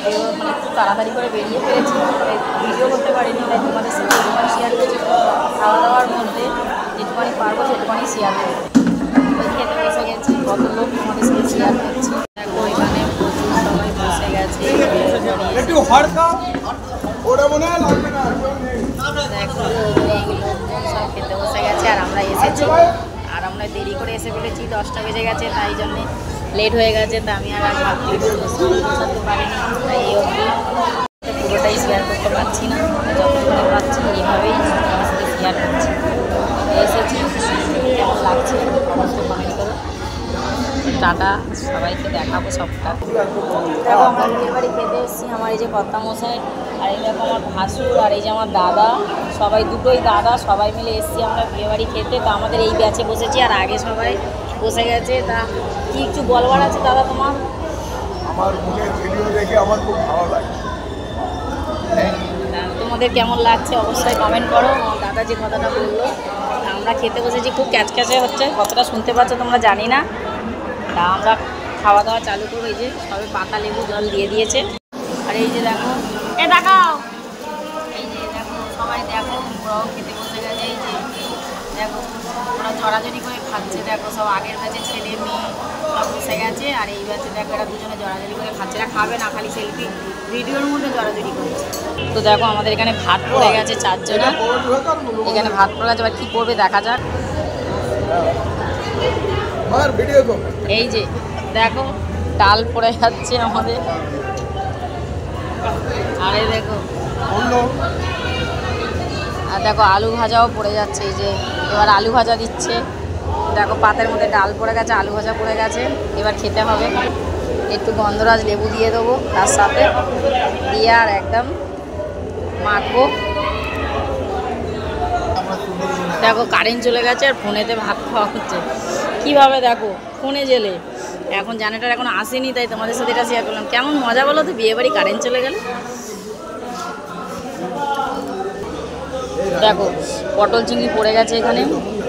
মানে একটু তাড়াতাড়ি করে বেরিয়ে ফেলেছি, ভিডিও করতে পারিনি, তাই তোমাদের সাথে যেটুখানি শেয়ার করছি খাওয়া দাওয়ার মধ্যে যেটুখানি পারবো সেটুখানি শেয়ার করবো। ওই খেতে বসে গেছি, কত লোক তোমাদের সাথে শেয়ার করছি। দেখো এখানে প্রচুর সবাই বসে গেছে, দেখো এই লোকজন সব খেতে বসে গেছে আর আমরা এসেছি, আর আমরা দেরি করে এসে ফেলেছি, 10টা বেজে গেছে, তাই জন্যে লেট হয়ে গেছে। তা আমি আর বসাতে পারিনি, তাই এই অবধি পুরোটাই শেয়ার করতে পারছি না, যতক্ষণে পাচ্ছি এইভাবেই আমার সাথে শেয়ার করছি। এসেছি, কেমন লাগছে অবশ্যই কমেন্ট করো। টাটা, সবাইকে দেখাবো সবটা। দেখো আমরা বিয়ের বাড়ি খেতে এসেছি, আমার এই যে কর্তামশাই আর এই দেখো আমার ভাসুর আর এই যে আমার দাদা, সবাই দুটোই দাদা, সবাই মিলে এসেছি আমরা বিয়ে বাড়ি খেতে। তো আমাদের এই ব্যাচে বসেছি আর আগে সবাই বসে গেছে। তা কি কিছু বলবার আছে দাদা তোমার? আমার ভিডিও দেখে আমার খুব ভালো লাগে। তোমাদের কেমন লাগছে অবশ্যই কমেন্ট করো। আমার দাদা যে কথাটা বললো, আমরা খেতে বসেছি, খুব ক্যাচক্যাচে হচ্ছে, কতটা শুনতে পাচ্ছ তোমরা জানি না। তা আমরা খাওয়া দাওয়া চালু করবো। এই যে সবে পাতা লেবু জল দিয়ে দিয়েছে, আর এই যে দেখো দেখাও, এই যে দেখো সবাই দেখো ওরাও খেতে বসে গেছে। এই যে দেখো ওরা জড়াজড়ি করে খাচ্ছে, দেখো সব আগের ব্যাচে ছেলে মেয়ে সব বসে গেছে, আর এই ব্যাচে দেখো এরা দুজনে জড়াজড়ি করে খাচ্ছে। এরা খাবে না, খালি সেলফি ভিডিওর মধ্যে জড়াজড়ি করছে। তো দেখো আমাদের এখানে ভাত পড়ে গেছে, 4 জনা এখানে ভাত পড়ে গেছে। এবার কী করবে দেখা যাক। এই যে দেখো ডাল পড়ে যাচ্ছে আমাদের, আরে দেখো আর দেখো আলু ভাজাও পড়ে যাচ্ছে। এই যে এবার আলু ভাজা দিচ্ছে, দেখো পাতের মধ্যে ডাল পড়ে গেছে, আলু ভাজা পড়ে গেছে, এবার খেতে হবে। একটু গন্ধরাজ লেবু দিয়ে দেবো তার সাথে, দিয়ে আর একদম মাখবো। দেখো কারেন্ট চলে গেছে আর ফোনেতে ভাত খাওয়া হচ্ছে কীভাবে, দেখো ফোনে জেলে। এখন জানাটার এখন আসেনি, তাই তোমাদের সাথে এটা শেয়ার করলাম। কেমন মজা বলো তো বিয়ে বাড়ি কারেন্ট চলে গেলে। দেখো পটল চিংড়ি পড়ে গেছে, এখানে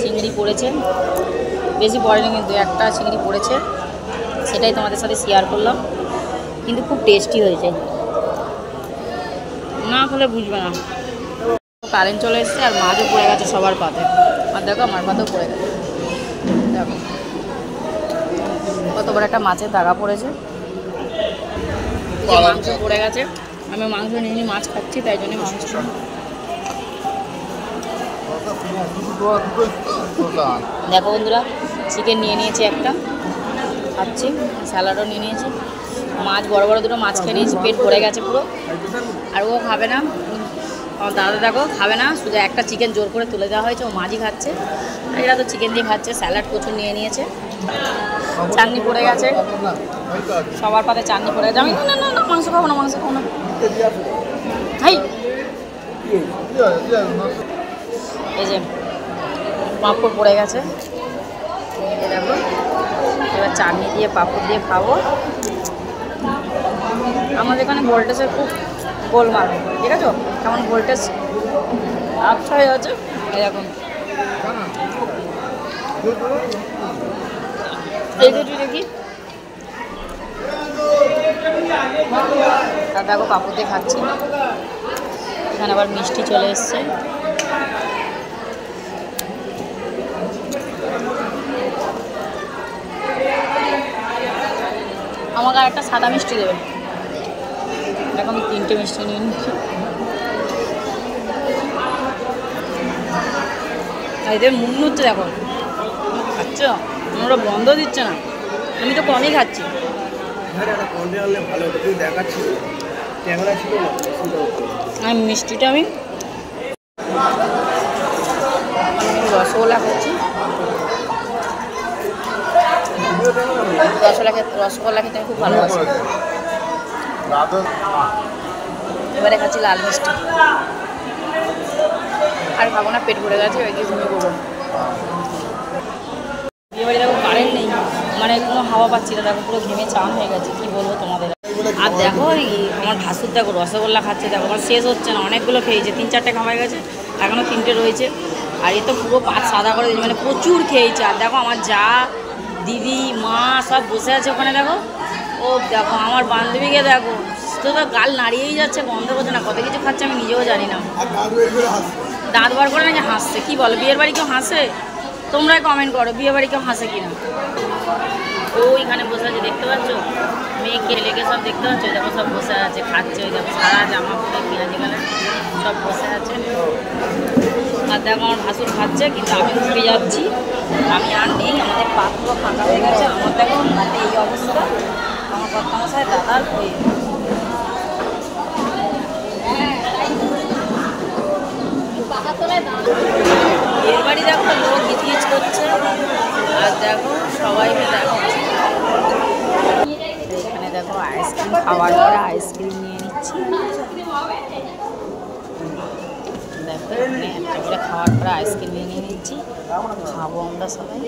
চিংড়ি পড়েছে, বেশি পড়েনি কিন্তু একটা চিংড়ি পড়েছে, সেটাই তোমাদের সাথে শেয়ার করলাম। কিন্তু খুব টেস্টি হয়েছে, না খেলে বুঝবে না। কারেন্ট চলে এসেছে আর মাছও পড়ে গেছে সবার পাতে, আর দেখো আমার পাতেও পড়ে গেছে। দেখো কত বড় একটা মাছের দাগা পড়েছে, মাংস পড়ে গেছে। আমি মাংস নিয়ে মাছ খাচ্ছি, তাই জন্য মাংস। দেখো বন্ধুরা চিকেন নিয়ে নিয়েছি একটা, খাচ্ছি, স্যালাডও নিয়ে নিয়েছি, মাছ বড় বড় দুটো মাছ খেয়ে নিয়েছি, পেট ভরে গেছে পুরো। আর ও খাবে না, আমার দাদা দেখো খাবে না, শুধু একটা চিকেন জোর করে তুলে দেওয়া হয়েছে, ও মাছই খাচ্ছে। আর এরা তো চিকেন দিয়ে খাচ্ছে। স্যালাড প্রচুর নিয়ে নিয়েছে, চাটনি পড়ে গেছে, সবার পাতে চাটনি পড়ে গেছে। আমি না না না মাংস খাবো না, মাংস খাবো না। হাই এই যে পাঁপড় পড়ে গেছে, এই দেখো এবার চাটনি দিয়ে পাঁপড় দিয়ে খাবো। আমাদের এখানে ভোল্টেজের খুব গোলমাল, ঠিক আছে কেমন ভোল্টেজ আচ্ছা হয়ে আছে। এই দেখুন এই দুটি দেখি, আর দেখো পাঁপড় দিয়ে খাচ্ছি। এখানে আবার মিষ্টি চলে এসছে, আমাকে আর একটা সাদা মিষ্টি দেবে। দেখো আমি 3টে মিষ্টি নিয়ে নিচ্ছি। এদের মুখ হচ্ছে দেখো, খাচ্ছ আমরা বন্ধ দিচ্ছে না, আমি তো কমই খাচ্ছি। আমি মিষ্টিটা আমি রসগোল্লা খাচ্ছি, রসগোল্লা খেতে আমি খুব ভালোবাসি। এবারে খাচ্ছি লাল মিষ্টি, আর খাবো না, পেট ভরে গেছে, ওইদিকে ঘুমিয়ে পড়বো। বিয়ে বাড়ি দেখো কারেন্ট নেই, মানে কোনো হাওয়া পাচ্ছি না, দেখো পুরো ঘেমে চান হয়ে গেছে, কী বলবো তোমাদের। আর দেখো আমার ভাসুর দেখো রসগোল্লা খাচ্ছে, দেখো আমার শেষ হচ্ছে না, অনেকগুলো খেয়েছে, 3-4টে খাওয়া গেছে, এখনও 3টে রয়েছে। আর এ তো পুরো পাত সাদা করে দিয়েছে, মানে প্রচুর খেয়েছে। আর দেখো আমার যা দিদি মা সব বসে আছে ওখানে, দেখো ও দেখো আমার বান্ধবীকে দেখো তো গাল নাড়িয়েই যাচ্ছে, বন্ধ করছে না, কত কিছু খাচ্ছে আমি নিজেও জানি না। আর দাঁত বের করে হাসছে। দাঁত বার করে নাকি হাসছে, কি বলো বিয়ের বাড়ি কেউ হাসে? তোমরাই কমেন্ট করো বিয়ে বাড়ি কেউ হাসে কিনা। ওইখানে বসে আছে দেখতে পাচ্ছ, মেয়েকে লেগে সব দেখতে পাচ্ছ, ওই দেখো সব বসে আছে খাচ্ছে, ওই দেখো সারা জামা পরে পেঁয়াজি কালার সব বসে আছে। আর দেখো আমার ভাসুর খাচ্ছে, কিন্তু আমি উঠে যাচ্ছি, আমি আর নেই, আমাদের পাত্র ফাঁকা হয়ে গেছে। আমার দেখো রাতে এই অবস্থা, আমার কর্তামশাই দাদার হয়ে এর বাড়ি দেখো লোক গিজ করছে, আর দেখো সবাই দেখো এখানে দেখো আইসক্রিম খাওয়ার পরে আইসক্রিম নিয়ে নিচ্ছি। দেখো এখানে একটা করে খাওয়ার পরে আইসক্রিম নিয়ে নিচ্ছি, খাবো আমরা সবাই।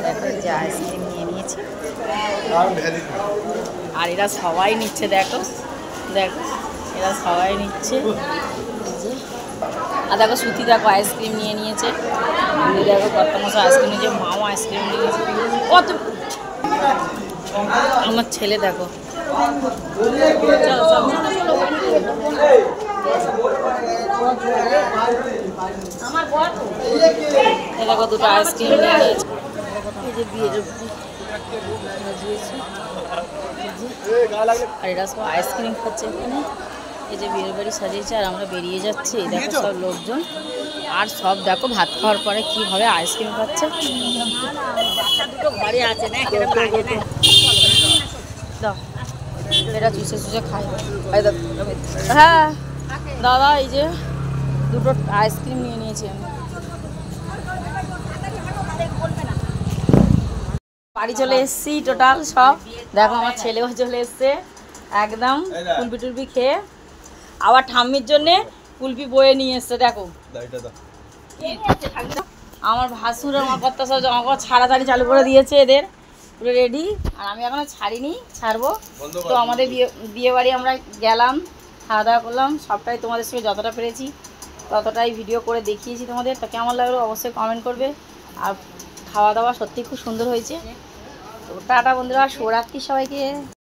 দেখো এই যে আইসক্রিম নিয়ে নিয়েছি, আর এরা সবাই নিচ্ছে, দেখো দেখো এরা সবাই নিচ্ছে। আর দেখো সুতি দেখো আইসক্রিম নিয়ে নিয়েছে, দেখো কত মশা আইসক্রিম নিয়েছে, মাও আইসক্রিম নিয়েছে। কত আমার ছেলে দেখো, দেখো দুটো আইসক্রিম নিয়ে নিয়েছে। এই যে বিয়ের আর এরা সব আইসক্রিম খাচ্ছে এখানে। এই যে বিয়ের বাড়ি সাজিয়েছে, আর আমরা বেরিয়ে যাচ্ছি। এই দেখো সব লোকজন, আর সব দেখো ভাত খাওয়ার পরে কীভাবে আইসক্রিম খাচ্ছে। দুটো ঘরে আছে না, এরা চুষে চুষে খায়। হ্যাঁ দাদা, এই যে দুটো আইসক্রিম নিয়ে নিয়েছি আমি। বাড়ি চলে এসেছি টোটাল সব, দেখো আমার ছেলেও চলে এসছে একদম কুলপি টুলপি খেয়ে, আবার ঠাম্মির জন্যে কুলপি বয়ে নিয়ে এসছে। দেখো আমার ভাসুর আমার কর্তা সব জামা কাপড় ছাড়াছাড়ি চালু করে দিয়েছে, এদের পুরো রেডি, আর আমি এখনো ছাড়িনি, ছাড়বো। তো আমাদের বিয়ে বাড়ি আমরা গেলাম, খাওয়া দাওয়া করলাম, সবটাই তোমাদের সঙ্গে যতটা পেরেছি ততটাই ভিডিও করে দেখিয়েছি তোমাদের। তো কেমন লাগলো অবশ্যই কমেন্ট করবে। আর খাওয়া দাওয়া সত্যি খুব সুন্দর হয়েছে। তো টাটা বন্ধুরা, শুভরাত্রি সবাইকে।